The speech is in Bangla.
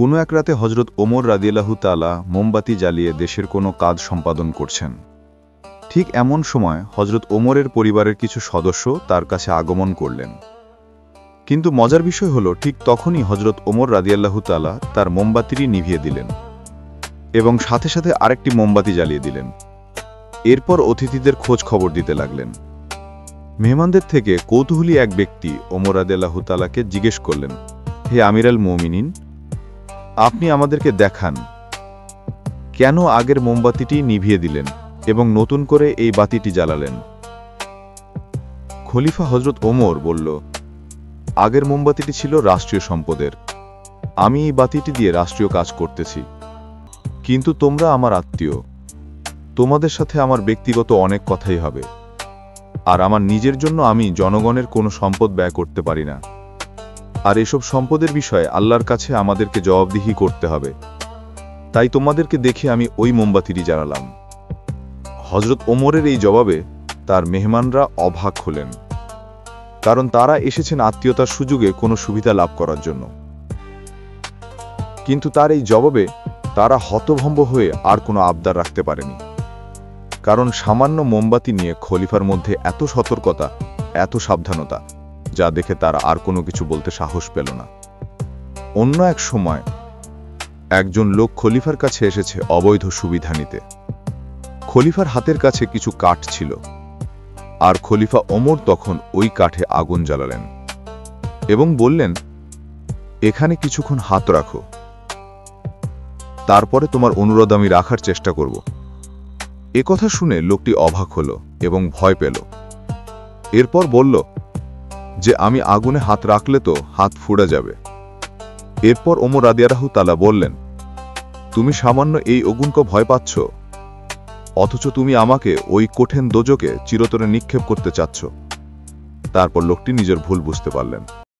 কোনো এক রাতে হজরত ওমর রাদিয়াল্লাহু তাআলা মোমবাতি জ্বালিয়ে দেশের কোনো কাজ সম্পাদন করছেন। ঠিক এমন সময় হজরত ওমরের পরিবারের কিছু সদস্য তার কাছে আগমন করলেন। কিন্তু মজার বিষয় হলো, ঠিক তখনই হজরত ওমর রাদিয়াল্লাহু তাআলা তার মোমবাতিটি নিভিয়ে দিলেন এবং সাথে সাথে আরেকটি মোমবাতি জ্বালিয়ে দিলেন। এরপর অতিথিদের খোঁজ খবর দিতে লাগলেন। মেহমানদের থেকে কৌতূহলী এক ব্যক্তি ওমর রাদিয়াল্লাহু তাআলাকে জিজ্ঞেস করলেন, হে আমির আল মুমিনিন, আপনি আমাদেরকে দেখান কেন আগের মোমবাতিটি নিভিয়ে দিলেন এবং নতুন করে এই বাতিটি জ্বালালেন। খলিফা হজরত ওমর বলল, আগের মোমবাতিটি ছিল রাষ্ট্রীয় সম্পদের, আমি এই বাতিটি দিয়ে রাষ্ট্রীয় কাজ করতেছি। কিন্তু তোমরা আমার আত্মীয়, তোমাদের সাথে আমার ব্যক্তিগত অনেক কথাই হবে, আর আমার নিজের জন্য আমি জনগণের কোনো সম্পদ ব্যয় করতে পারি না, আর এসব সম্পদের বিষয়ে আল্লাহর কাছে আমাদেরকে জবাবদিহি করতে হবে। তাই তোমাদেরকে দেখে আমি ওই মোমবাতিটি জ্বালালাম। হজরত ওমরের এই জবাবে তার মেহমানরা অবাক হলেন, কারণ তারা এসেছেন আত্মীয়তার সুযোগে কোনো সুবিধা লাভ করার জন্য। কিন্তু তার এই জবাবে তারা হতভম্ব হয়ে আর কোনো আবদার রাখতে পারেনি, কারণ সামান্য মোমবাতি নিয়ে খলিফার মধ্যে এত সতর্কতা, এত সাবধানতা, যা দেখে তারা আর কোনো কিছু বলতে সাহস পেল না। অন্য এক সময় একজন লোক খলিফার কাছে এসেছে অবৈধ সুবিধা নিতে। খলিফার হাতের কাছে কিছু কাঠ ছিল, আর খলিফা ওমর তখন ওই কাঠে আগুন জ্বালালেন এবং বললেন, এখানে কিছুক্ষণ হাত রাখো, তারপরে তোমার অনুরোধ আমি রাখার চেষ্টা করব। এ কথা শুনে লোকটি অবাক হল এবং ভয় পেল। এরপর বলল যে আমি আগুনে হাত রাখলে তো হাত ফুড়ে যাবে। এরপর ওমর রাদিয়াল্লাহু তাআলা বললেন, তুমি সামান্য এই আগুনকে ভয় পাচ্ছ, অথচ তুমি আমাকে ওই কঠিন দোজকে চিরতরে নিক্ষেপ করতে চাচ্ছ। তারপর লোকটি নিজের ভুল বুঝতে পারলেন।